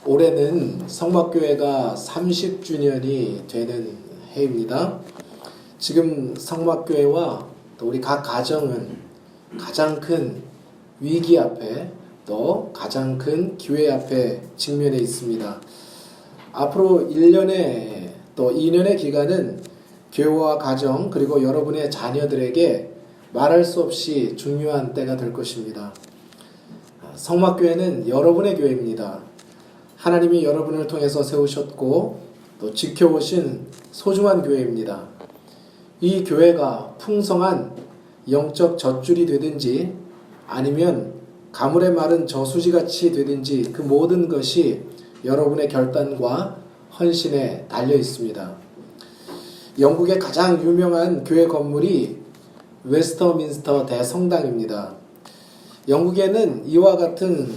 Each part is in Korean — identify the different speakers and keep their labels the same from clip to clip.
Speaker 1: 올해는 성막교회가 30주년이 되는 해입니다. 지금 성막교회와 또 우리 각 가정은 가장 큰 위기 앞에 또 가장 큰 기회 앞에 직면해 있습니다. 앞으로 1년의 또 2년의 기간은 교회와 가정 그리고 여러분의 자녀들에게 말할 수 없이 중요한 때가 될 것입니다. 성막교회는 여러분의 교회입니다. 하나님이 여러분을 통해서 세우셨고 또 지켜오신 소중한 교회입니다. 이 교회가 풍성한 영적 젖줄이 되든지 아니면 가물에 마른 저수지같이 되든지 그 모든 것이 여러분의 결단과 헌신에 달려 있습니다. 영국의 가장 유명한 교회 건물이 웨스터민스터 대성당입니다. 영국에는 이와 같은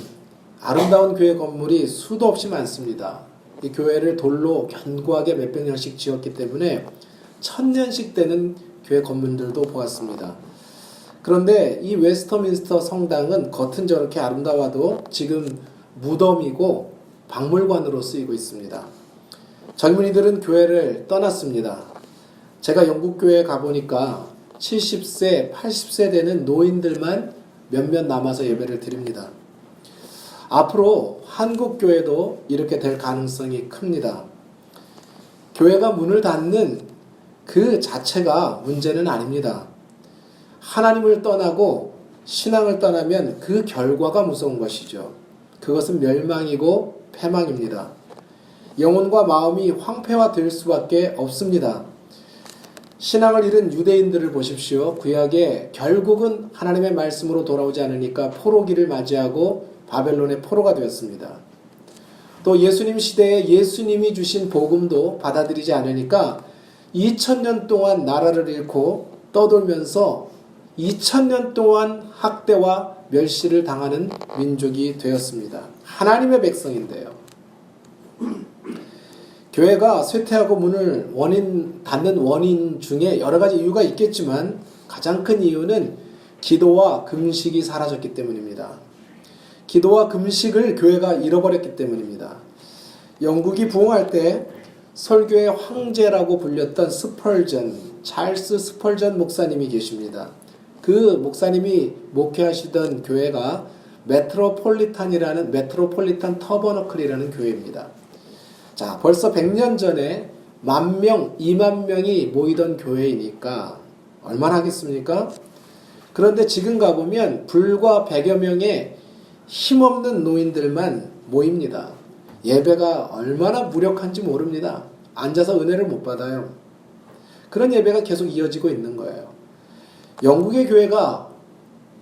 Speaker 1: 아름다운 교회 건물이 수도 없이 많습니다. 이 교회를 돌로 견고하게 몇백 년씩 지었기 때문에 1000년씩 되는 교회 건물들도 보았습니다. 그런데 이 웨스터민스터 성당은 겉은 저렇게 아름다워도 지금 무덤이고 박물관으로 쓰이고 있습니다. 젊은이들은 교회를 떠났습니다. 제가 영국 교회에 가보니까 70세, 80세 되는 노인들만 몇몇 남아서 예배를 드립니다. 앞으로 한국 교회도 이렇게 될 가능성이 큽니다. 교회가 문을 닫는 그 자체가 문제는 아닙니다. 하나님을 떠나고 신앙을 떠나면 그 결과가 무서운 것이죠. 그것은 멸망이고 패망입니다. 영혼과 마음이 황폐화될 수밖에 없습니다. 신앙을 잃은 유대인들을 보십시오. 구약에 결국은 하나님의 말씀으로 돌아오지 않으니까 포로기를 맞이하고 바벨론의 포로가 되었습니다. 또 예수님 시대에 예수님이 주신 복음도 받아들이지 않으니까 2000년 동안 나라를 잃고 떠돌면서 2000년 동안 학대와 멸시를 당하는 민족이 되었습니다. 하나님의 백성인데요. 교회가 쇠퇴하고 문을 닫는 원인 중에 여러 가지 이유가 있겠지만 가장 큰 이유는 기도와 금식이 사라졌기 때문입니다. 기도와 금식을 교회가 잃어버렸기 때문입니다. 영국이 부흥할 때 설교의 황제라고 불렸던 찰스 스펄전 목사님이 계십니다. 그 목사님이 목회하시던 교회가 메트로폴리탄 터버너클이라는 교회입니다. 자, 벌써 100년 전에 10,000명, 20,000명이 모이던 교회이니까 얼마나 하겠습니까? 그런데 지금 가보면 불과 100여 명의 힘없는 노인들만 모입니다. 예배가 얼마나 무력한지 모릅니다. 앉아서 은혜를 못 받아요. 그런 예배가 계속 이어지고 있는 거예요. 영국의 교회가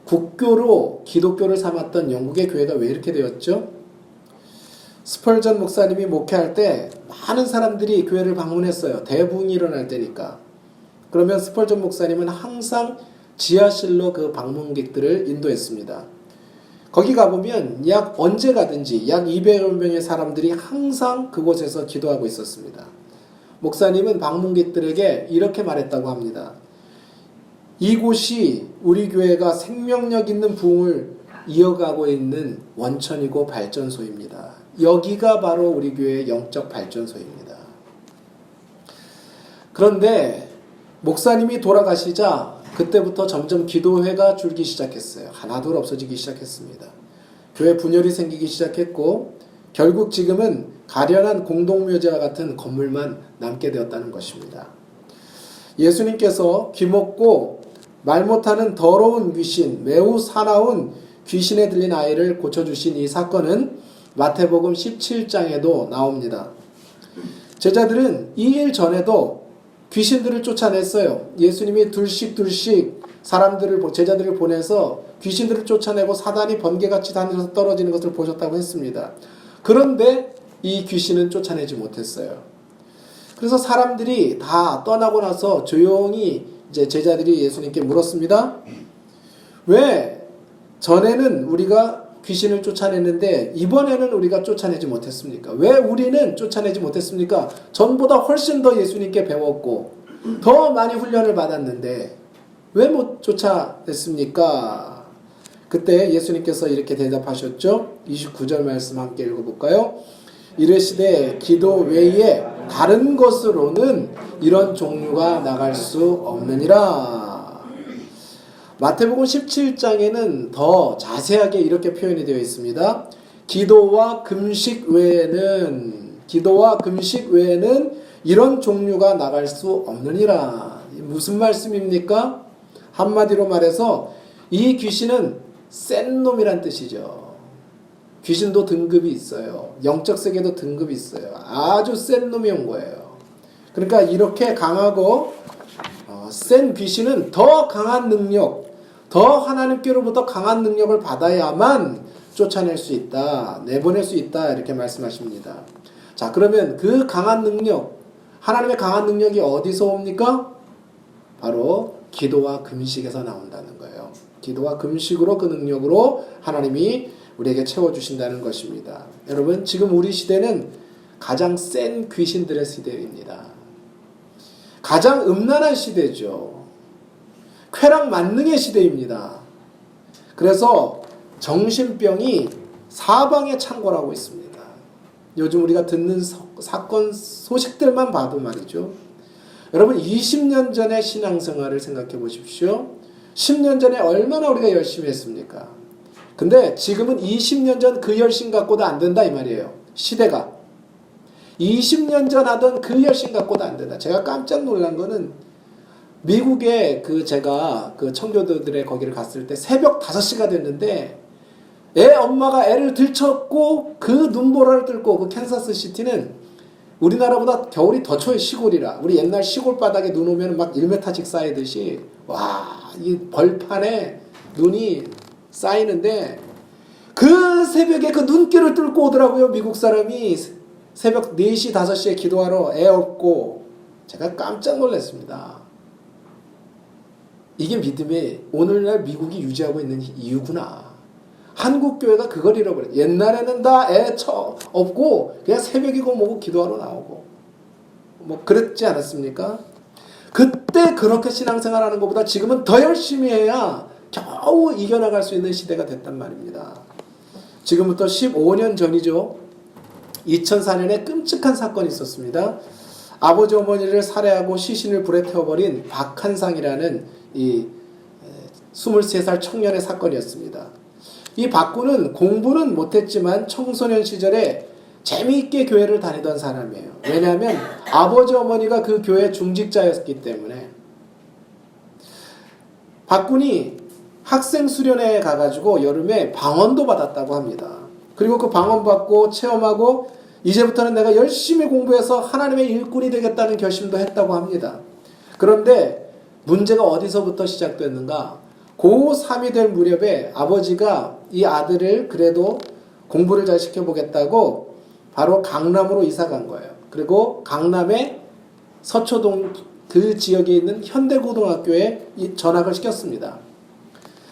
Speaker 1: 국교로 기독교를 삼았던 영국의 교회가 왜 이렇게 되었죠? 스펄전 목사님이 목회할 때 많은 사람들이 교회를 방문했어요. 대부흥이 일어날 때니까. 그러면 스펄전 목사님은 항상 지하실로 그 방문객들을 인도했습니다. 거기 가보면 언제 가든지 약 200여 명의 사람들이 항상 그곳에서 기도하고 있었습니다. 목사님은 방문객들에게 이렇게 말했다고 합니다. 이곳이 우리 교회가 생명력 있는 부흥을 이어가고 있는 원천이고 발전소입니다. 여기가 바로 우리 교회의 영적 발전소입니다. 그런데 목사님이 돌아가시자 그때부터 점점 기도회가 줄기 시작했어요. 하나둘 없어지기 시작했습니다. 교회 분열이 생기기 시작했고 결국 지금은 가련한 공동묘지와 같은 건물만 남게 되었다는 것입니다. 예수님께서 귀먹고 말 못하는 더러운 귀신, 매우 사나운 귀신에 들린 아이를 고쳐주신 이 사건은 마태복음 17장에도 나옵니다. 제자들은 이 일 전에도 귀신들을 쫓아냈어요. 예수님이 둘씩 제자들을 보내서 귀신들을 쫓아내고 사단이 번개같이 다니면서 떨어지는 것을 보셨다고 했습니다. 그런데 이 귀신은 쫓아내지 못했어요. 그래서 사람들이 다 떠나고 나서 조용히 이제 제자들이 예수님께 물었습니다. 왜 전에는 우리가 귀신을 쫓아냈는데 이번에는 우리가 쫓아내지 못했습니까? 왜 우리는 쫓아내지 못했습니까? 전보다 훨씬 더 예수님께 배웠고 더 많이 훈련을 받았는데 왜 못 쫓아냈습니까? 그때 예수님께서 이렇게 대답하셨죠. 29절 말씀 함께 읽어볼까요? 이르시되 기도 외에 다른 것으로는 이런 종류가 나갈 수 없느니라. 마태복음 17장에는 더 자세하게 이렇게 표현이 되어 있습니다. 기도와 금식 외에는 이런 종류가 나갈 수 없느니라. 무슨 말씀입니까? 한마디로 말해서 이 귀신은 센 놈이란 뜻이죠. 귀신도 등급이 있어요. 영적 세계도 등급이 있어요. 아주 센 놈이 온 거예요. 그러니까 이렇게 강하고 센 귀신은 더 강한 능력, 더 하나님께로부터 강한 능력을 받아야만 쫓아낼 수 있다, 내보낼 수 있다, 이렇게 말씀하십니다. 자, 그러면 그 강한 능력, 하나님의 강한 능력이 어디서 옵니까? 바로 기도와 금식에서 나온다는 거예요. 기도와 금식으로 그 능력으로 하나님이 우리에게 채워주신다는 것입니다. 여러분, 지금 우리 시대는 가장 센 귀신들의 시대입니다. 가장 음란한 시대죠. 쾌락 만능의 시대입니다. 그래서 정신병이 사방에 창궐하고 있습니다. 요즘 우리가 듣는 사건 소식들만 봐도 말이죠. 여러분, 20년 전의 신앙생활을 생각해 보십시오. 10년 전에 얼마나 우리가 열심히 했습니까? 근데 지금은 20년 전 그 열심 갖고도 안 된다 이 말이에요. 시대가 20년 전 하던 그 열심 갖고도 안 된다. 제가 깜짝 놀란 거는 미국에 제가 청교도들의 거기를 갔을 때 새벽 5시가 됐는데 엄마가 애를 들쳤고 그 눈보라를 뚫고 그 캔사스 시티는 우리나라보다 겨울이 더 추워요. 시골이라. 우리 옛날 시골 바닥에 눈 오면 막 1m씩 쌓이듯이 이 벌판에 눈이 쌓이는데 그 새벽에 그 눈길을 뚫고 오더라고요. 미국 사람이 새벽 4시 5시에 기도하러 애 업고. 제가 깜짝 놀랐습니다. 이게 믿음이 오늘날 미국이 유지하고 있는 이유구나. 한국 교회가 그걸 잃어버렸어요. 옛날에는 다 애 업고 그냥 새벽이고 뭐고 기도하러 나오고 뭐 그랬지 않았습니까? 그때 그렇게 신앙생활하는 것보다 지금은 더 열심히 해야 겨우 이겨나갈 수 있는 시대가 됐단 말입니다. 지금부터 15년 전이죠. 2004년에 끔찍한 사건이 있었습니다. 아버지 어머니를 살해하고 시신을 불에 태워버린 박한상이라는 이 23살 청년의 사건이었습니다. 이 박군은 공부는 못했지만 청소년 시절에 재미있게 교회를 다니던 사람이에요. 왜냐하면 아버지 어머니가 그 교회 중직자였기 때문에. 박군이 학생 수련회에 가가지고 여름에 방언도 받았다고 합니다. 그리고 그 방언 받고 체험하고 이제부터는 내가 열심히 공부해서 하나님의 일꾼이 되겠다는 결심도 했다고 합니다. 그런데 문제가 어디서부터 시작됐는가? 고3이 될 무렵에 아버지가 이 아들을 그래도 공부를 잘 시켜보겠다고 바로 강남으로 이사 간 거예요. 그리고 강남의 서초동 그 지역에 있는 현대고등학교에 전학을 시켰습니다.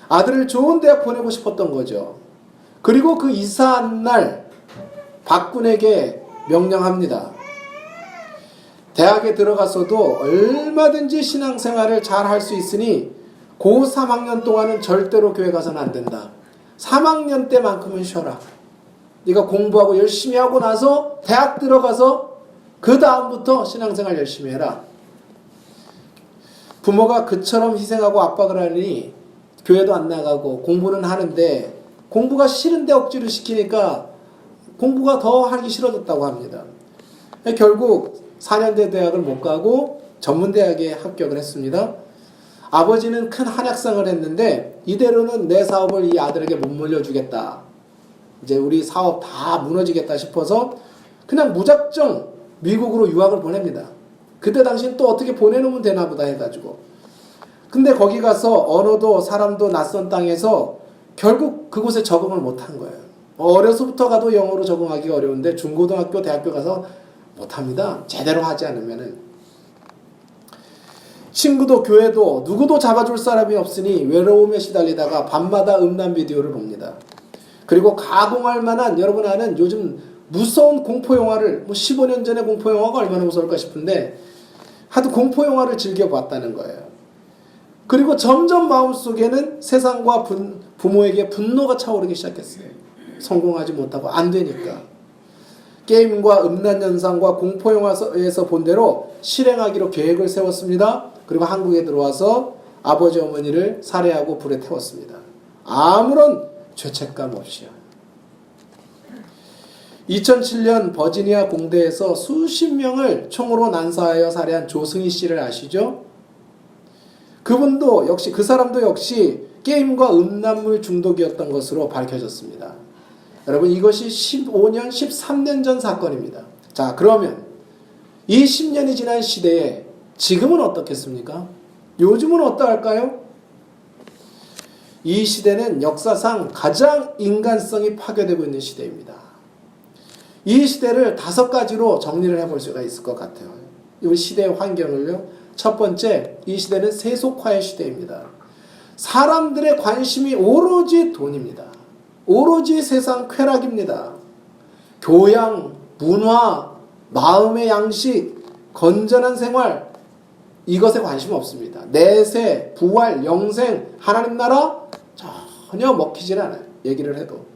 Speaker 1: 아들을 좋은 대학 보내고 싶었던 거죠. 그리고 그 이사한 날 박군에게 명령합니다. 대학에 들어가서도 얼마든지 신앙생활을 잘 할 수 있으니 고 3학년 동안은 절대로 교회 가서는 안 된다. 3학년 때만큼은 쉬어라. 네가 공부하고 열심히 하고 나서 대학 들어가서 그 다음부터 신앙생활 열심히 해라. 부모가 그처럼 희생하고 압박을 하니 교회도 안 나가고 공부는 하는데 공부가 싫은데 억지로 시키니까 공부가 더 하기 싫어졌다고 합니다. 결국 4년제 대학을 못 가고 전문대학에 합격을 했습니다. 아버지는 큰 한약상을 했는데 이대로는 내 사업을 이 아들에게 못 물려주겠다. 이제 우리 사업 다 무너지겠다 싶어서 그냥 무작정 미국으로 유학을 보냅니다. 그때 당시엔 또 어떻게 보내놓으면 되나 보다 해가지고. 근데 거기 가서 언어도 사람도 낯선 땅에서 결국 그곳에 적응을 못한 거예요. 어려서부터 가도 영어로 적응하기 어려운데 중고등학교, 대학교 가서 못합니다. 제대로 하지 않으면은. 친구도 교회도 누구도 잡아줄 사람이 없으니 외로움에 시달리다가 밤마다 음란 비디오를 봅니다. 그리고 가공할 만한, 여러분 아는 요즘 무서운 공포영화를, 15년 전에 공포영화가 얼마나 무서울까 싶은데 하도 공포영화를 즐겨봤다는 거예요. 그리고 점점 마음속에는 세상과 부모에게 분노가 차오르기 시작했어요. 성공하지 못하고 안 되니까. 게임과 음란현상과 공포영화에서 본 대로 실행하기로 계획을 세웠습니다. 그리고 한국에 들어와서 아버지 어머니를 살해하고 불에 태웠습니다. 아무런 죄책감 없이요. 2007년 버지니아 공대에서 수십 명을 총으로 난사하여 살해한 조승희 씨를 아시죠? 그분도 역시, 그 사람도 역시 게임과 음란물 중독이었던 것으로 밝혀졌습니다. 여러분, 이것이 15년, 13년 전 사건입니다. 자, 그러면 이 10년이 지난 시대에 지금은 어떻겠습니까? 요즘은 어떠할까요? 이 시대는 역사상 가장 인간성이 파괴되고 있는 시대입니다. 이 시대를 5가지로 정리를 해볼 수가 있을 것 같아요. 이 시대의 환경을요. 첫 번째, 이 시대는 세속화의 시대입니다. 사람들의 관심이 오로지 돈입니다. 오로지 세상 쾌락입니다. 교양, 문화, 마음의 양식, 건전한 생활, 이것에 관심 없습니다. 내세, 부활, 영생, 하나님 나라 전혀 먹히질 않아요. 얘기를 해도.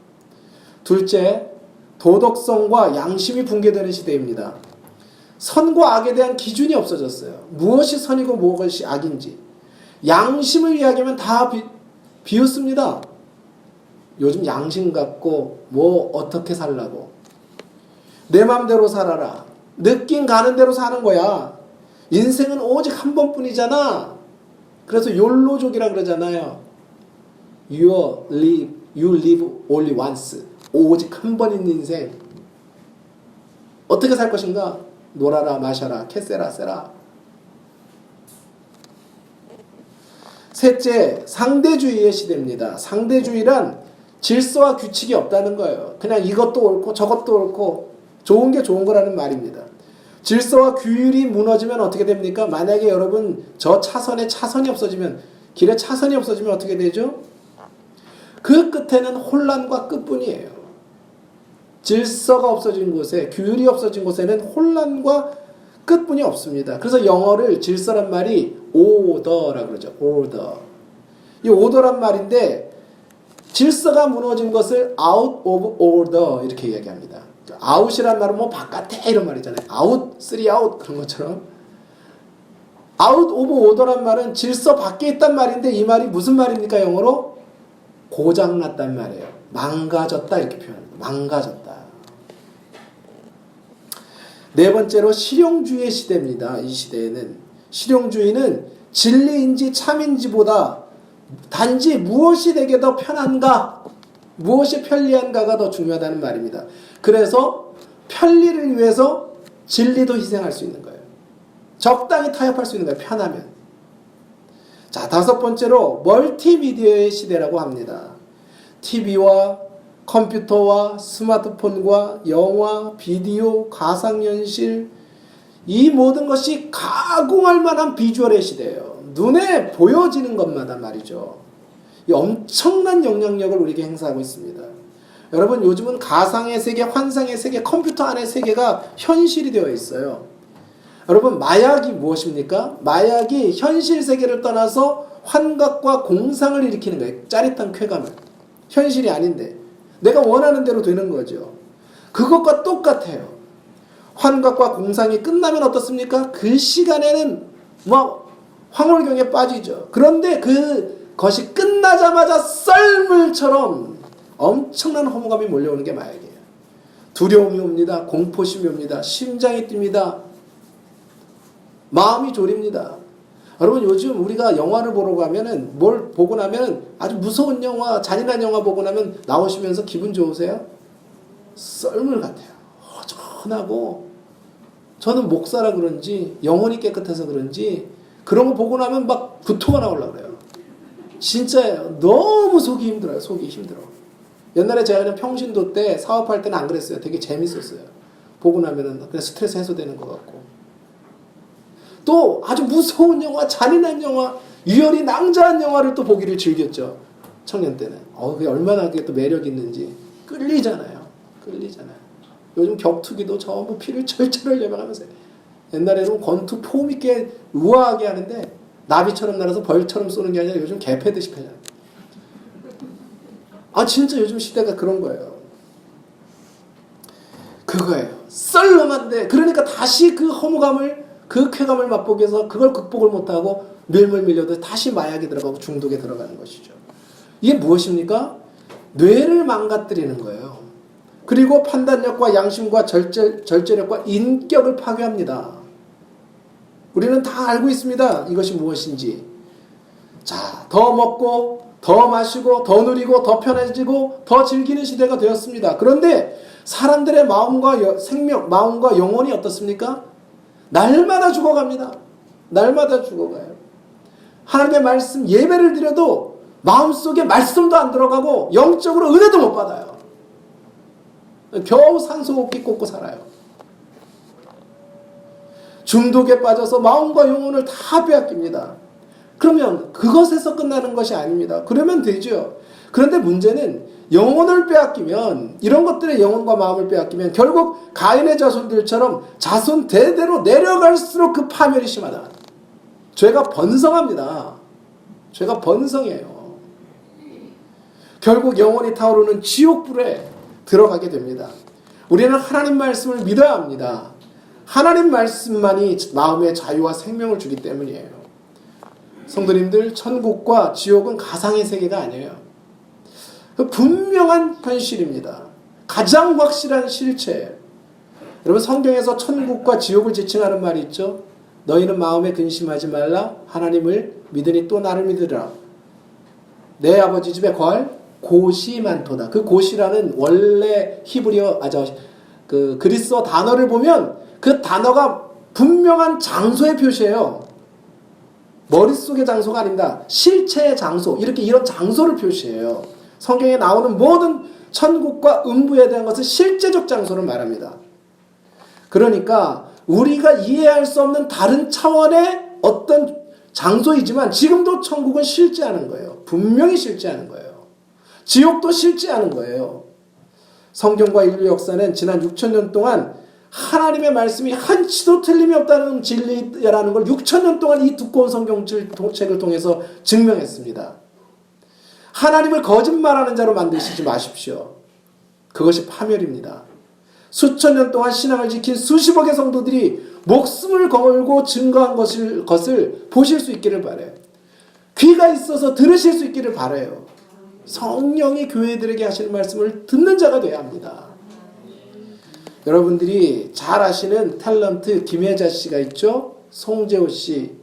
Speaker 1: 둘째, 도덕성과 양심이 붕괴되는 시대입니다. 선과 악에 대한 기준이 없어졌어요. 무엇이 선이고 무엇이 악인지. 양심을 이야기하면 다 비웃습니다. 요즘 양심 갖고 뭐 어떻게 살라고. 내 맘대로 살아라. 느낌 가는 대로 사는 거야. 인생은 오직 한 번뿐이잖아. 그래서 욜로족이라 그러잖아요. You live only once. 오직 한 번인 인생. 어떻게 살 것인가? 놀아라, 마셔라, 캐세라, 세라. 셋째, 상대주의의 시대입니다. 상대주의란 질서와 규칙이 없다는 거예요. 그냥 이것도 옳고 저것도 옳고 좋은 게 좋은 거라는 말입니다. 질서와 규율이 무너지면 어떻게 됩니까? 만약에 여러분 저 차선에 차선이 없어지면, 길에 차선이 없어지면 어떻게 되죠? 그 끝에는 혼란과 끝뿐이에요. 질서가 없어진 곳에, 규율이 없어진 곳에는 혼란과 끝뿐이 없습니다. 그래서 영어를 질서란 말이 order라고 그러죠. order. 이 order란 말인데 질서가 무너진 것을 out of order 이렇게 이야기합니다. out이란 말은 뭐 바깥에 이런 말이잖아요. out, three out 그런 것처럼. out of order란 말은 질서 밖에 있단 말인데 이 말이 무슨 말입니까? 영어로? 고장났단 말이에요. 망가졌다 이렇게 표현합니다. 망가졌다. 네 번째로 실용주의의 시대입니다. 이 시대에는 실용주의는 진리인지 참인지보다 단지 무엇이 내게 더 편한가, 무엇이 편리한가가 더 중요하다는 말입니다. 그래서 편리를 위해서 진리도 희생할 수 있는 거예요. 적당히 타협할 수 있는 거예요. 편하면. 자, 5번째로 멀티미디어의 시대라고 합니다. TV와 컴퓨터와 스마트폰과 영화, 비디오, 가상현실, 이 모든 것이 가공할 만한 비주얼의 시대예요. 눈에 보여지는 것마다 말이죠. 이 엄청난 영향력을 우리에게 행사하고 있습니다. 여러분, 요즘은 가상의 세계, 환상의 세계, 컴퓨터 안의 세계가 현실이 되어 있어요. 여러분, 마약이 무엇입니까? 마약이 현실 세계를 떠나서 환각과 공상을 일으키는 거예요. 짜릿한 쾌감을. 현실이 아닌데 내가 원하는 대로 되는 거죠. 그것과 똑같아요. 환각과 공상이 끝나면 어떻습니까? 그 시간에는 막 황홀경에 빠지죠. 그런데 그것이 끝나자마자 썰물처럼 엄청난 허무감이 몰려오는 게 마약이에요. 두려움이 옵니다. 공포심이 옵니다. 심장이 뜁니다. 마음이 졸입니다. 여러분, 요즘 우리가 영화를 보러 가면은 뭘 보고 나면 아주 무서운 영화, 잔인한 영화 보고 나면 나오시면서 기분 좋으세요? 썰물 같아요. 허전하고, 저는 목사라 그런지 영혼이 깨끗해서 그런지 그런 거 보고 나면 막 구토가 나오려고 그래요. 진짜예요. 너무 속이 힘들어요. 속이 힘들어. 옛날에 제가 그냥 평신도 때 사업할 때는 안 그랬어요. 되게 재밌었어요. 보고 나면은 그냥 스트레스 해소되는 것 같고. 또 아주 무서운 영화, 잔인한 영화, 유혈이 낭자한 영화를 또 보기를 즐겼죠. 청년 때는. 그게 얼마나 그게 또 매력 있는지. 끌리잖아요. 요즘 격투기도 전부 피를 철철 흘려가면서. 옛날에는 권투 폼 있게 우아하게 하는데 나비처럼 날아서 벌처럼 쏘는 게 아니라 요즘 개 패듯이 패잖아요. 진짜 요즘 시대가 그런 거예요. 그거예요. 썰렁한데 그러니까 다시 그 허무감을 그 쾌감을 맛보기 위해서 그걸 극복을 못하고 밀물 밀려도 다시 마약이 들어가고 중독에 들어가는 것이죠. 이게 무엇입니까? 뇌를 망가뜨리는 거예요. 그리고 판단력과 양심과 절제력과 인격을 파괴합니다. 우리는 다 알고 있습니다. 이것이 무엇인지. 자, 더 먹고 더 마시고 더 누리고 더 편해지고 더 즐기는 시대가 되었습니다. 그런데 사람들의 마음과 생명, 마음과 영혼이 어떻습니까? 날마다 죽어갑니다. 날마다 죽어가요. 하나님의 말씀 예배를 드려도 마음속에 말씀도 안 들어가고 영적으로 은혜도 못 받아요. 겨우 산소호흡기 꽂고 살아요. 중독에 빠져서 마음과 영혼을 다 빼앗깁니다. 그러면 그것에서 끝나는 것이 아닙니다. 그러면 되죠. 그런데 문제는 영혼을 빼앗기면, 이런 것들의 영혼과 마음을 빼앗기면 결국 가인의 자손들처럼 자손 대대로 내려갈수록 그 파멸이 심하다. 죄가 번성합니다. 죄가 번성해요. 결국 영혼이 타오르는 지옥불에 들어가게 됩니다. 우리는 하나님 말씀을 믿어야 합니다. 하나님 말씀만이 마음의 자유와 생명을 주기 때문이에요. 성도님들, 천국과 지옥은 가상의 세계가 아니에요. 분명한 현실입니다. 가장 확실한 실체예요. 여러분, 성경에서 천국과 지옥을 지칭하는 말이 있죠. 너희는 마음에 근심하지 말라. 하나님을 믿으니 또 나를 믿으라. 내 아버지 집에 거할 곳이 많도다. 그 곳이라는 원래 히브리어, 그 그리스어 단어를 보면 그 단어가 분명한 장소의 표시예요. 머릿속의 장소가 아닙니다. 실체의 장소, 이런 장소를 표시해요. 성경에 나오는 모든 천국과 음부에 대한 것은 실제적 장소를 말합니다. 그러니까 우리가 이해할 수 없는 다른 차원의 어떤 장소이지만 지금도 천국은 실제하는 거예요. 분명히 실제하는 거예요. 지옥도 실제하는 거예요. 성경과 인류 역사는 지난 6,000년 동안 하나님의 말씀이 한치도 틀림이 없다는 진리라는 걸 6,000년 동안 이 두꺼운 성경책을 통해서 증명했습니다. 하나님을 거짓말하는 자로 만드시지 마십시오. 그것이 파멸입니다. 수천 년 동안 신앙을 지킨 수십억의 성도들이 목숨을 걸고 증거한 것을 보실 수 있기를 바라요. 귀가 있어서 들으실 수 있기를 바라요. 성령이 교회들에게 하시는 말씀을 듣는 자가 되어야 합니다. 여러분들이 잘 아시는 탤런트 김혜자 씨가 있죠? 송재호 씨.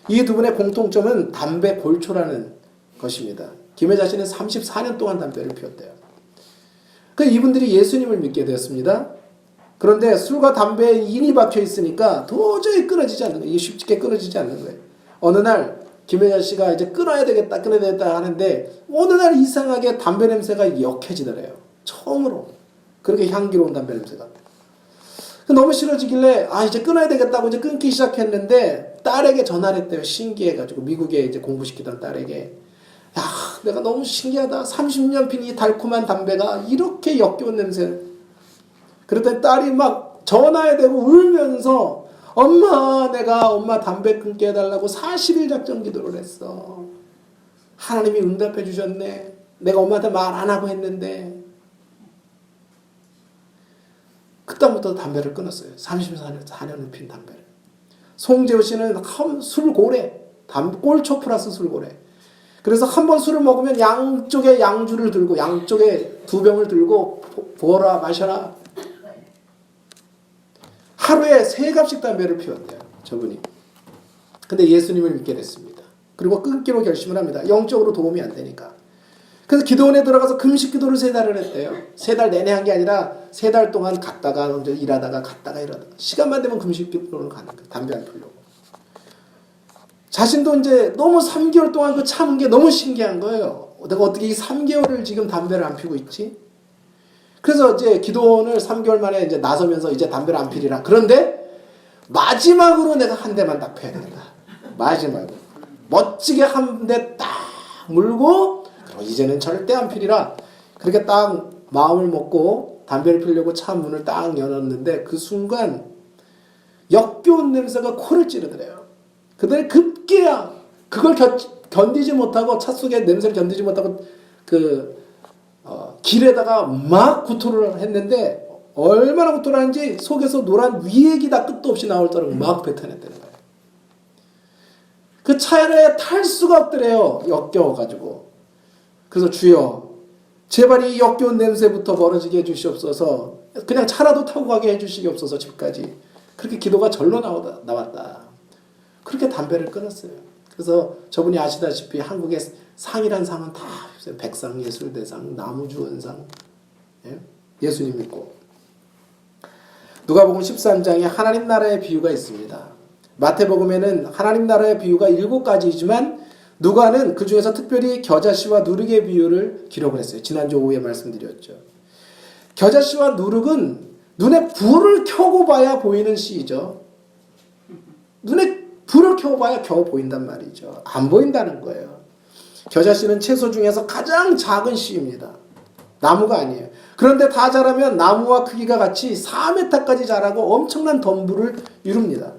Speaker 1: 이 두 분의 공통점은 담배 골초라는 것입니다. 김혜자 씨는 34년 동안 담배를 피웠대요. 이분들이 예수님을 믿게 되었습니다. 그런데 술과 담배에 인이 박혀 있으니까 도저히 끊어지지 않는 거예요. 이게 쉽게 끊어지지 않는 거예요. 어느 날 김혜자 씨가 이제 끊어야 되겠다 하는데 어느 날 이상하게 담배 냄새가 역해지더래요. 처음으로. 그렇게 향기로운 담배 냄새가. 너무 싫어지길래 이제 끊어야 되겠다고 이제 끊기 시작했는데 딸에게 전화를 했대요. 신기해가지고 미국에 이제 공부시키던 딸에게. 야, 내가 너무 신기하다. 30년 핀 이 달콤한 담배가 이렇게 역겨운 냄새. 그랬더니 딸이 막 전화에 대고 울면서 내가 엄마 담배 끊게 해달라고 40일 작정 기도를 했어. 하나님이 응답해 주셨네. 내가 엄마한테 말 안 하고 했는데. 그다음부터 담배를 끊었어요. 34년을 핀 담배를. 송재호 씨는 술고래. 꼴초 플러스 술고래. 그래서 한 번 술을 먹으면 양쪽에 양주를 들고 양쪽에 2병을 들고 부어라 마셔라. 하루에 3갑씩 담배를 피웠대요. 저분이. 근데 예수님을 믿게 됐습니다. 그리고 끊기로 결심을 합니다. 영적으로 도움이 안 되니까. 그래서 기도원에 들어가서 금식 기도를 3달을 했대요. 3달 내내 한 게 아니라 3달 동안 갔다가 이제 일하다가 갔다가 일하다가 시간만 되면 금식 기도를 가는 거예요. 담배 안 피우려고. 자신도 이제 너무 3개월 동안 그 참은 게 너무 신기한 거예요. 내가 어떻게 이 3개월을 지금 담배를 안 피우고 있지? 그래서 이제 기도원을 3개월 만에 이제 나서면서 이제 담배를 안 피리라. 그런데 마지막으로 내가 한 대만 딱 펴야 되겠다. 마지막으로. 멋지게 한 대 딱 물고 이제는 절대 안 피리라. 그렇게 딱 마음을 먹고 담배를 피우려고 차 문을 딱 열었는데 그 순간 역겨운 냄새가 코를 찌르더래요. 그들이 급기야 그걸 견디지 못하고 차 속에 냄새를 견디지 못하고 길에다가 막 구토를 했는데 얼마나 고통하는지 속에서 노란 위액이 다 끝도 없이 나올 정도로 막 뱉어냈다는 거예요. 그 차에 탈 수가 없더래요. 역겨워가지고. 그래서 주여 제발 이 역겨운 냄새부터 멀어지게 해주시옵소서. 그냥 차라도 타고 가게 해주시옵소서. 집까지. 그렇게 기도가 절로 나왔다. 그렇게 담배를 끊었어요. 그래서 저분이 아시다시피 한국의 상이란 상은 다 있어요. 백상, 예술대상, 나무주원상. 예수님 믿고. 누가복음 13장에 하나님 나라의 비유가 있습니다. 마태복음에는 하나님 나라의 비유가 7가지이지만 누가는 그 중에서 특별히 겨자씨와 누룩의 비유를 기록을 했어요. 지난주 오후에 말씀드렸죠. 겨자씨와 누룩은 눈에 불을 켜고 봐야 보이는 씨죠. 눈에 불을 켜고 봐야 겨우 보인단 말이죠. 안 보인다는 거예요. 겨자씨는 채소 중에서 가장 작은 씨입니다. 나무가 아니에요. 그런데 다 자라면 나무와 크기가 같이 4m까지 자라고 엄청난 덤불을 이룹니다.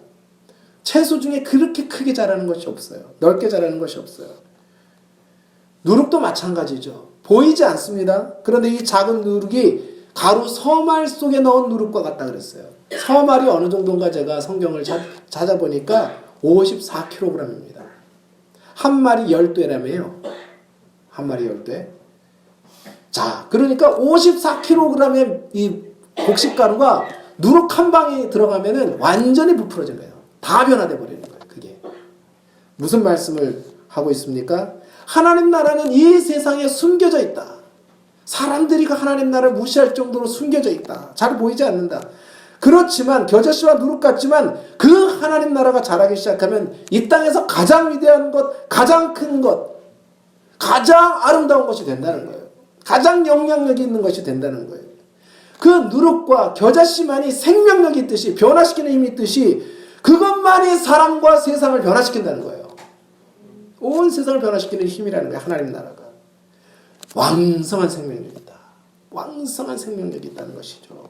Speaker 1: 채소 중에 그렇게 크게 자라는 것이 없어요. 넓게 자라는 것이 없어요. 누룩도 마찬가지죠. 보이지 않습니다. 그런데 이 작은 누룩이 가루 서말 속에 넣은 누룩과 같다 그랬어요. 서말이 어느 정도인가 제가 성경을 찾아보니까 54kg입니다. 한 마리 10되라며요. 한 마리 10되. 자, 그러니까 54kg의 이 곡식가루가 누룩 한 방에 들어가면은 완전히 부풀어진 거예요. 다 변화돼 버리는 거예요. 그게 무슨 말씀을 하고 있습니까? 하나님 나라는 이 세상에 숨겨져 있다. 사람들이 그 하나님 나라를 무시할 정도로 숨겨져 있다. 잘 보이지 않는다. 그렇지만 겨자씨와 누룩 같지만 그 하나님 나라가 자라기 시작하면 이 땅에서 가장 위대한 것, 가장 큰 것, 가장 아름다운 것이 된다는 거예요. 가장 영향력이 있는 것이 된다는 거예요. 그 누룩과 겨자씨만이 생명력이 있듯이, 변화시키는 힘이 있듯이 그것만이 사람과 세상을 변화시킨다는 거예요. 온 세상을 변화시키는 힘이라는 거예요. 하나님 나라가. 왕성한 생명력이 있다. 왕성한 생명력이 있다는 것이죠.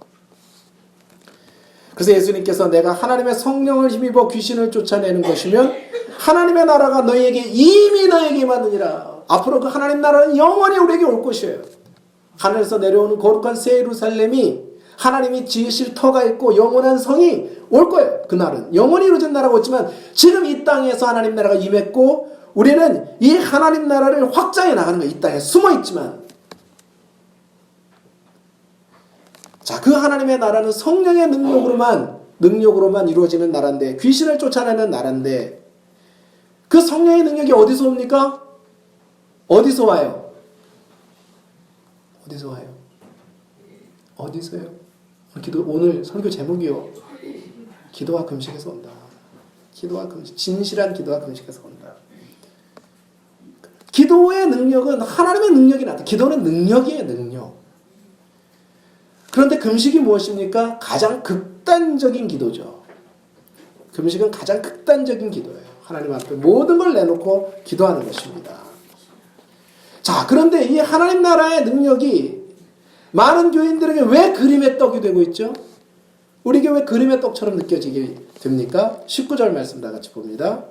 Speaker 1: 그래서 예수님께서 내가 하나님의 성령을 힘입어 귀신을 쫓아내는 것이면 하나님의 나라가 너희에게 이미 너희에게 임하느니라. 앞으로 그 하나님 나라는 영원히 우리에게 올 것이에요. 하늘에서 내려오는 거룩한 새 예루살렘이 하나님이 지으실 터가 있고 영원한 성이 올 거예요. 그날은 영원히 이루어진 나라가 있지만 지금 이 땅에서 하나님 나라가 임했고 우리는 이 하나님 나라를 확장해 나가는 거예요. 이 땅에 숨어 있지만. 자, 그 하나님의 나라는 성령의 능력으로만 이루어지는 나라인데, 귀신을 쫓아내는 나라인데, 그 성령의 능력이 어디서 옵니까? 어디서 와요? 어디서 와요? 어디서요? 오늘 설교 제목이요. 기도와 금식에서 온다. 기도와 금식, 진실한 기도와 금식에서 온다. 기도의 능력은 하나님의 능력이 나타. 기도는 능력이에요, 능력. 그런데 금식이 무엇입니까? 가장 극단적인 기도죠. 금식은 가장 극단적인 기도예요. 하나님 앞에 모든 걸 내놓고 기도하는 것입니다. 자, 그런데 이 하나님 나라의 능력이 많은 교인들에게 왜 그림의 떡이 되고 있죠? 우리에게 왜 그림의 떡처럼 느껴지게 됩니까? 19절 말씀 다 같이 봅니다.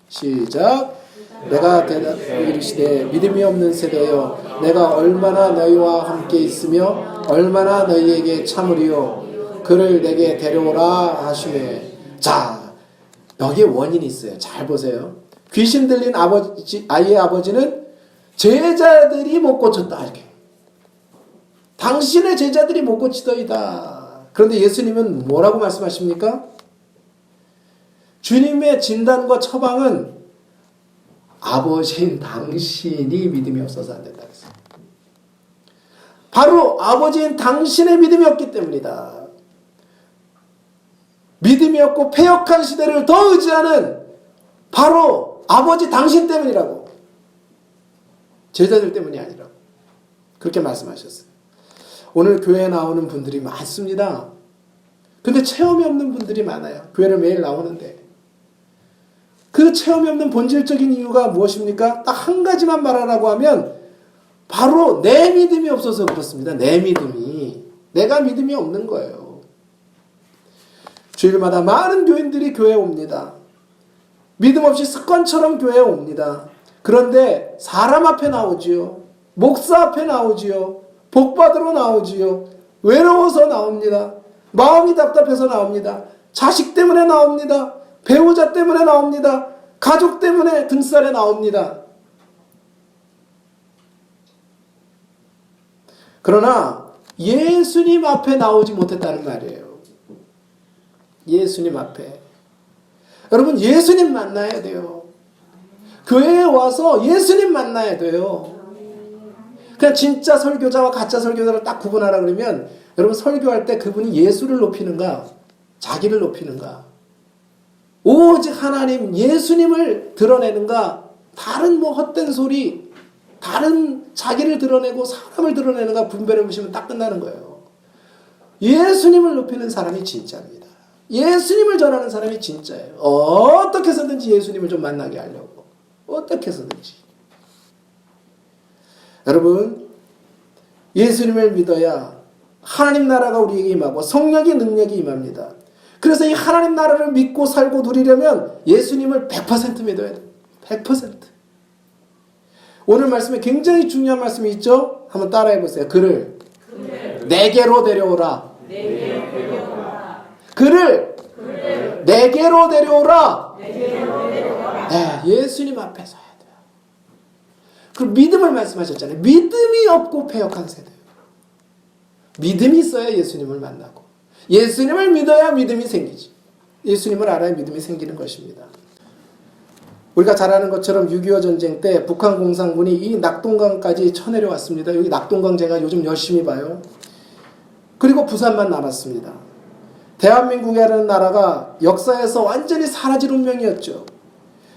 Speaker 1: 시작. 내가 이르시되 믿음이 없는 세대여 내가 얼마나 너희와 함께 있으며 얼마나 너희에게 참으리요 그를 내게 데려오라 하시매. 자, 여기에 원인이 있어요. 잘 보세요. 귀신 들린 아이의 아버지는 제자들이 못 고쳤다. 이렇게. 당신의 제자들이 못 고치더이다. 그런데 예수님은 뭐라고 말씀하십니까? 주님의 진단과 처방은 아버지인 당신이 믿음이 없어서 안 된다. 바로 아버지인 당신의 믿음이 없기 때문이다. 믿음이 없고 패역한 시대를 더 의지하는 바로 아버지 당신 때문이라고. 제자들 때문이 아니라고. 그렇게 말씀하셨어요. 오늘 교회에 나오는 분들이 많습니다. 근데 체험이 없는 분들이 많아요. 교회를 매일 나오는데. 그 체험이 없는 본질적인 이유가 무엇입니까? 딱 한 가지만 말하라고 하면 바로 내 믿음이 없어서 그렇습니다. 내 믿음이. 내가 믿음이 없는 거예요. 주일마다 많은 교인들이 교회에 옵니다. 믿음 없이 습관처럼 교회에 옵니다. 그런데 사람 앞에 나오지요. 목사 앞에 나오지요. 복 받으러 나오지요. 외로워서 나옵니다. 마음이 답답해서 나옵니다. 자식 때문에 나옵니다. 배우자 때문에 나옵니다. 가족 때문에 등살에 나옵니다. 그러나 예수님 앞에 나오지 못했다는 말이에요. 예수님 앞에. 여러분, 예수님 만나야 돼요. 교회에 와서 예수님 만나야 돼요. 그냥 진짜 설교자와 가짜 설교자를 딱 구분하라 그러면 여러분, 설교할 때 그분이 예수를 높이는가 자기를 높이는가, 오직 하나님 예수님을 드러내는가, 다른 뭐 헛된 소리, 다른 자기를 드러내고 사람을 드러내는가 분별해 보시면 딱 끝나는 거예요. 예수님을 높이는 사람이 진짜입니다. 예수님을 전하는 사람이 진짜예요. 어떻게 해서든지 예수님을 좀 만나게 하려고, 어떻게 해서든지. 여러분, 예수님을 믿어야 하나님 나라가 우리에게 임하고 성령의 능력이 임합니다. 그래서 이 하나님 나라를 믿고 살고 누리려면 예수님을 100% 믿어야 돼요. 100%. 오늘 말씀에 굉장히 중요한 말씀이 있죠? 한번 따라해 보세요. 그를 내게로 데려오라. 그를 내게로 데려오라. 네, 예수님 앞에 서야 돼요. 그리고 믿음을 말씀하셨잖아요. 믿음이 없고 패역한 세대예요. 믿음이 있어야 예수님을 만나고, 예수님을 믿어야 믿음이 생기지. 예수님을 알아야 믿음이 생기는 것입니다. 우리가 잘 아는 것처럼 6.25 전쟁 때 북한 공산군이 이 낙동강까지 쳐내려왔습니다. 여기 낙동강 제가 요즘 열심히 봐요. 그리고 부산만 남았습니다. 대한민국이라는 나라가 역사에서 완전히 사라질 운명이었죠.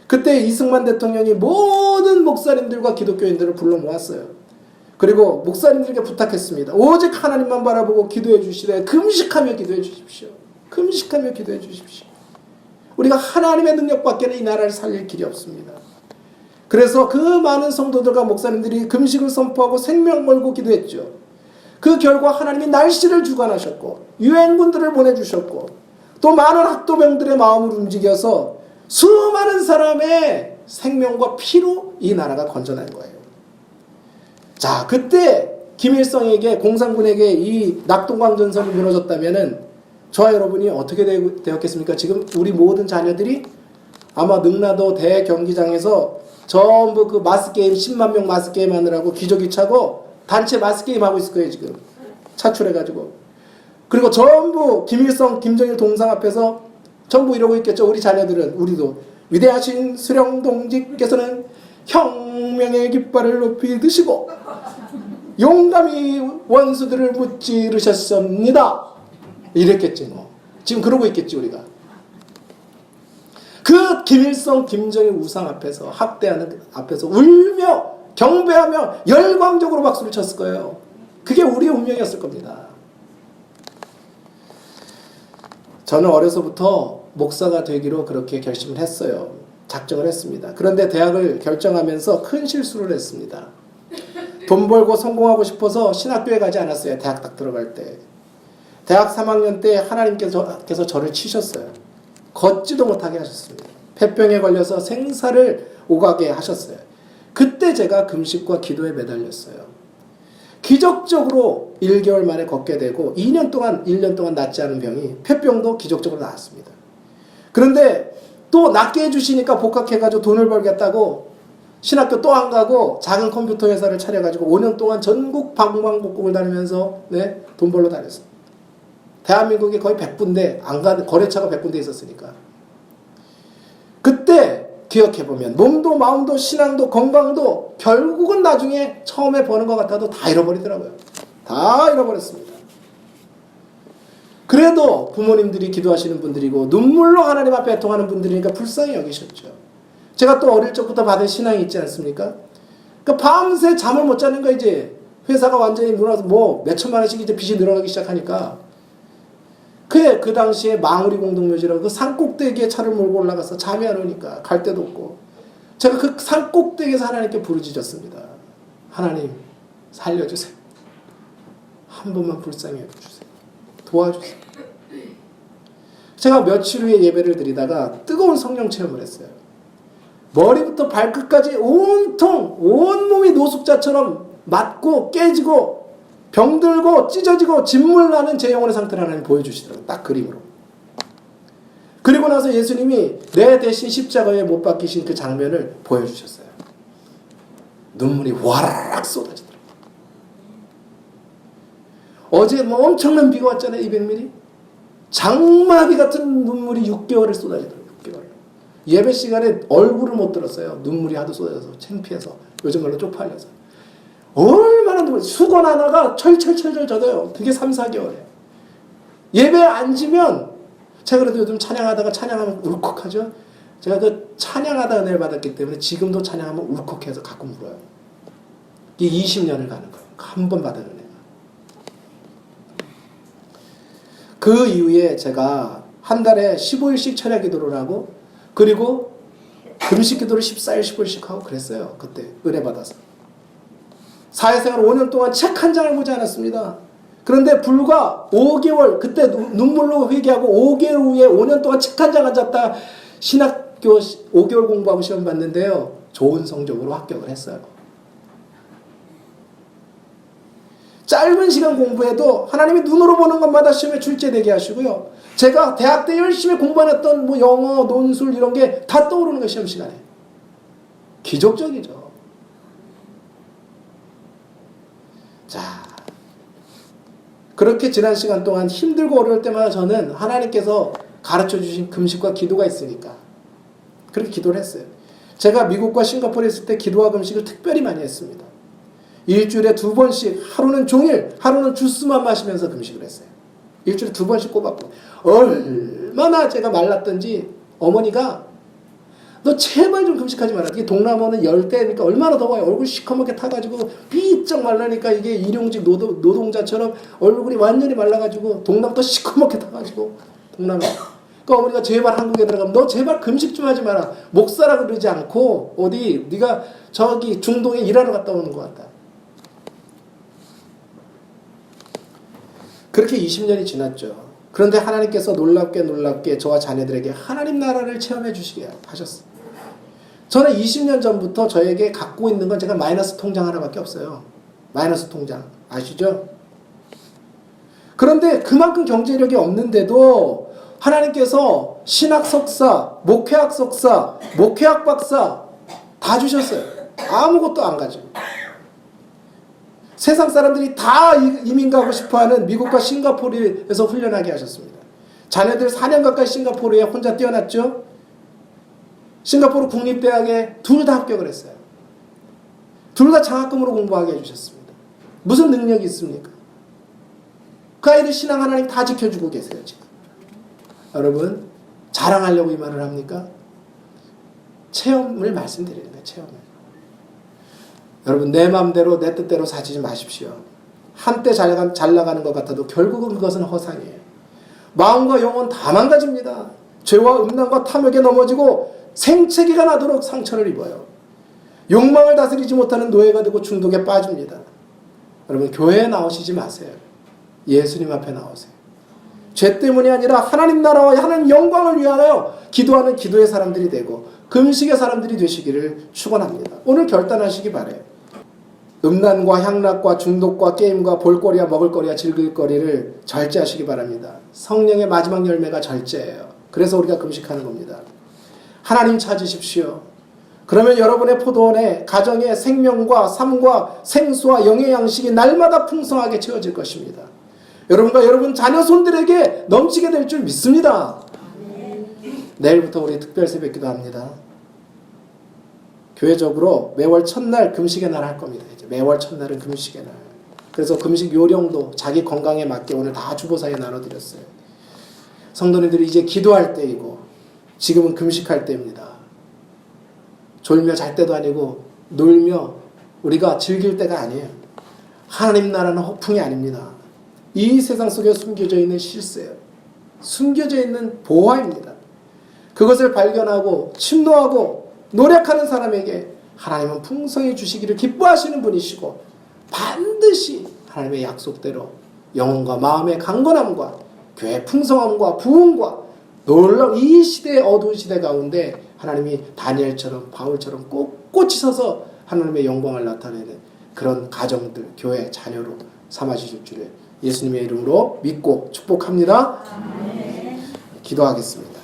Speaker 1: 그때 이승만 대통령이 모든 목사님들과 기독교인들을 불러 모았어요. 그리고 목사님들에게 부탁했습니다. 오직 하나님만 바라보고 기도해 주시되 금식하며 기도해 주십시오. 금식하며 기도해 주십시오. 우리가 하나님의 능력밖에는 이 나라를 살릴 길이 없습니다. 그래서 그 많은 성도들과 목사님들이 금식을 선포하고 생명 걸고 기도했죠. 그 결과 하나님이 날씨를 주관하셨고 유엔군들을 보내주셨고 또 많은 학도병들의 마음을 움직여서 수많은 사람의 생명과 피로 이 나라가 건져낸 거예요. 자, 그때 김일성에게, 공산군에게 이 낙동강 전선이 무너졌다면은 저와 여러분이 어떻게 되었겠습니까? 지금 우리 모든 자녀들이 아마 능라도 대경기장에서 전부 그 마스게임, 10만 명 마스게임 하느라고 기저귀 차고 단체 마스게임 하고 있을 거예요, 지금. 차출해가지고. 그리고 전부 김일성, 김정일 동상 앞에서 전부 이러고 있겠죠. 우리 자녀들은, 우리도. 위대하신 수령 동지께서는 혁명의 깃발을 높이 드시고 용감히 원수들을 무찌르셨습니다. 이랬겠지 뭐. 지금 그러고 있겠지 우리가. 그 김일성, 김정일 우상 앞에서, 학대하는 앞에서 울며 경배하며 열광적으로 박수를 쳤을 거예요. 그게 우리의 운명이었을 겁니다. 저는 어려서부터 목사가 되기로 그렇게 결심을 했어요. 작정을 했습니다. 그런데 대학을 결정하면서 큰 실수를 했습니다. 돈 벌고 성공하고 싶어서 신학교에 가지 않았어요. 대학 딱 들어갈 때. 대학 3학년 때 하나님께서 저를 치셨어요. 걷지도 못하게 하셨습니다. 폐병에 걸려서 생사를 오가게 하셨어요. 그때 제가 금식과 기도에 매달렸어요. 기적적으로 1개월 만에 걷게 되고 1년 동안 낫지 않은 병이, 폐병도 기적적으로 나았습니다. 그런데 또 낫게 해주시니까 복학해가지고 돈을 벌겠다고 신학교 또 안 가고 작은 컴퓨터 회사를 차려가지고 5년 동안 전국 방방곡곡을 다니면서 돈 벌러 다녔어요. 대한민국에 거의 100군데, 안 가는 거래처가 100군데 있었으니까. 그때 기억해보면 몸도 마음도 신앙도 건강도 결국은 나중에 처음에 버는 것 같아도 다 잃어버리더라고요. 다 잃어버렸습니다. 그래도 부모님들이 기도하시는 분들이고 눈물로 하나님 앞에 애통하는 분들이니까 불쌍히 여기셨죠. 제가 또 어릴 적부터 받은 신앙이 있지 않습니까? 그러니까 밤새 잠을 못 자는 거야. 이제 회사가 완전히 무너져서 뭐 몇천만 원씩 이제 빚이 늘어나기 시작하니까 그 당시에 망우리 공동묘지라고 그 산꼭대기에 차를 몰고 올라가서 잠이 안 오니까 갈 데도 없고 제가 그 산꼭대기에서 하나님께 부르짖었습니다. 하나님 살려주세요. 한 번만 불쌍히 해주세요. 도와주세요. 제가 며칠 후에 예배를 드리다가 뜨거운 성령 체험을 했어요. 머리부터 발끝까지 온몸이 노숙자처럼 맞고 깨지고 병들고 찢어지고 진물 나는 제 영혼의 상태를 하나님 보여주시더라고요. 딱 그림으로. 그리고 나서 예수님이 내 대신 십자가에 못 박히신 그 장면을 보여주셨어요. 눈물이 와라락 쏟아지더라고요. 어제 뭐 엄청난 비가 왔잖아요. 200mm. 장마비 같은 눈물이 6개월을 쏟아지더라고요. 6개월. 예배 시간에 얼굴을 못 들었어요. 눈물이 하도 쏟아져서 창피해서. 요즘 말로 쪽팔려서. 얼마나 눈물, 수건 하나가 철철철철 젖어요. 그게 3, 4개월이에요. 예배에 앉으면 제가 그래도 요즘 찬양하다가 찬양하면 울컥하죠. 제가 그 찬양하다 은혜를 받았기 때문에 지금도 찬양하면 울컥해서 가끔 울어요. 이게 20년을 가는 거예요. 한 번 받은 은혜가. 그 이후에 제가 한 달에 15일씩 철야 기도를 하고 그리고 금식 기도를 14일 15일씩 하고 그랬어요. 그때 은혜 받아서. 사회생활 5년 동안 책 한 장을 보지 않았습니다. 그런데 불과 5개월, 그때 눈물로 회개하고 5개월 후에 5년 동안 책 한 장 앉았다 신학교 5개월 공부하고 시험 봤는데요. 좋은 성적으로 합격을 했어요. 짧은 시간 공부해도 하나님이 눈으로 보는 것마다 시험에 출제되게 하시고요. 제가 대학 때 열심히 공부해놨던 뭐 영어, 논술 이런 게 다 떠오르는 거예요. 시험 시간에. 기적적이죠. 자, 그렇게 지난 시간 동안 힘들고 어려울 때마다 저는 하나님께서 가르쳐주신 금식과 기도가 있으니까 그렇게 기도를 했어요. 제가 미국과 싱가포르에 있을 때 기도와 금식을 특별히 많이 했습니다. 일주일에 2번씩 하루는 종일, 하루는 주스만 마시면서 금식을 했어요. 일주일에 2번씩 꼽았고 얼마나 제가 말랐던지 어머니가 너 제발 좀 금식하지 마라. 이게 동남아는 열대니까 얼마나 더워요. 얼굴 시커멓게 타가지고 비쩍 말라니까 이게 일용직 노동자처럼 얼굴이 완전히 말라가지고 동남도 시커멓게 타가지고 동남아. 그러니까 어머니가 제발 한국에 들어가면 너 제발 금식 좀 하지 마라. 목사라 그러지 않고 어디 네가 저기 중동에 일하러 갔다 오는 것 같다. 그렇게 20년이 지났죠. 그런데 하나님께서 놀랍게 저와 자녀들에게 하나님 나라를 체험해 주시게 하셨어요. 저는 20년 전부터 저에게 갖고 있는 건 제가 마이너스 통장 하나밖에 없어요. 마이너스 통장. 아시죠? 그런데 그만큼 경제력이 없는데도 하나님께서 신학 석사, 목회학 석사, 목회학 박사 다 주셨어요. 아무것도 안 가지고. 세상 사람들이 다 이민 가고 싶어하는 미국과 싱가포르에서 훈련하게 하셨습니다. 자녀들 4년 가까이 싱가포르에 혼자 뛰어났죠. 싱가포르 국립대학에 둘 다 합격을 했어요. 둘 다 장학금으로 공부하게 해주셨습니다. 무슨 능력이 있습니까? 그 아이들 신앙 하나님 다 지켜주고 계세요. 지금. 여러분 자랑하려고 이 말을 합니까? 체험을 말씀드리는 거예요. 체험을. 여러분 내 마음대로 내 뜻대로 사지 마십시오. 한때 잘 나가는 것 같아도 결국은 그것은 허상이에요. 마음과 영혼 다 망가집니다. 죄와 음란과 탐욕에 넘어지고 생채기가 나도록 상처를 입어요. 욕망을 다스리지 못하는 노예가 되고 중독에 빠집니다. 여러분 교회에 나오시지 마세요. 예수님 앞에 나오세요. 죄 때문이 아니라 하나님 나라와 하나님 영광을 위하여 기도하는 기도의 사람들이 되고 금식의 사람들이 되시기를 축원합니다. 오늘 결단하시기 바래요. 음란과 향락과 중독과 게임과 볼거리와 먹을거리와 즐길거리를 절제하시기 바랍니다. 성령의 마지막 열매가 절제예요. 그래서 우리가 금식하는 겁니다. 하나님 찾으십시오. 그러면 여러분의 포도원에 가정의 생명과 삶과 생수와 영의 양식이 날마다 풍성하게 채워질 것입니다. 여러분과 여러분 자녀 손들에게 넘치게 될 줄 믿습니다. 내일부터 우리 특별 새벽 기도합니다. 교회적으로 매월 첫날 금식의 날 할 겁니다. 이제 매월 첫날은 금식의 날. 그래서 금식 요령도 자기 건강에 맞게 오늘 다 주보사에 나눠드렸어요. 성도님들이 이제 기도할 때이고 지금은 금식할 때입니다. 졸며 잘 때도 아니고 놀며 우리가 즐길 때가 아니에요. 하나님 나라는 허풍이 아닙니다. 이 세상 속에 숨겨져 있는 실세예요. 숨겨져 있는 보화입니다. 그것을 발견하고 침노하고 노력하는 사람에게 하나님은 풍성히 주시기를 기뻐하시는 분이시고 반드시 하나님의 약속대로 영혼과 마음의 강건함과 교회의 풍성함과 부흥과 놀라운 이 시대의 어두운 시대 가운데 하나님이 다니엘처럼 바울처럼 꼿꼿이 서서 하나님의 영광을 나타내는 그런 가정들, 교회, 자녀로 삼아주실 줄을 예수님의 이름으로 믿고 축복합니다. 기도하겠습니다.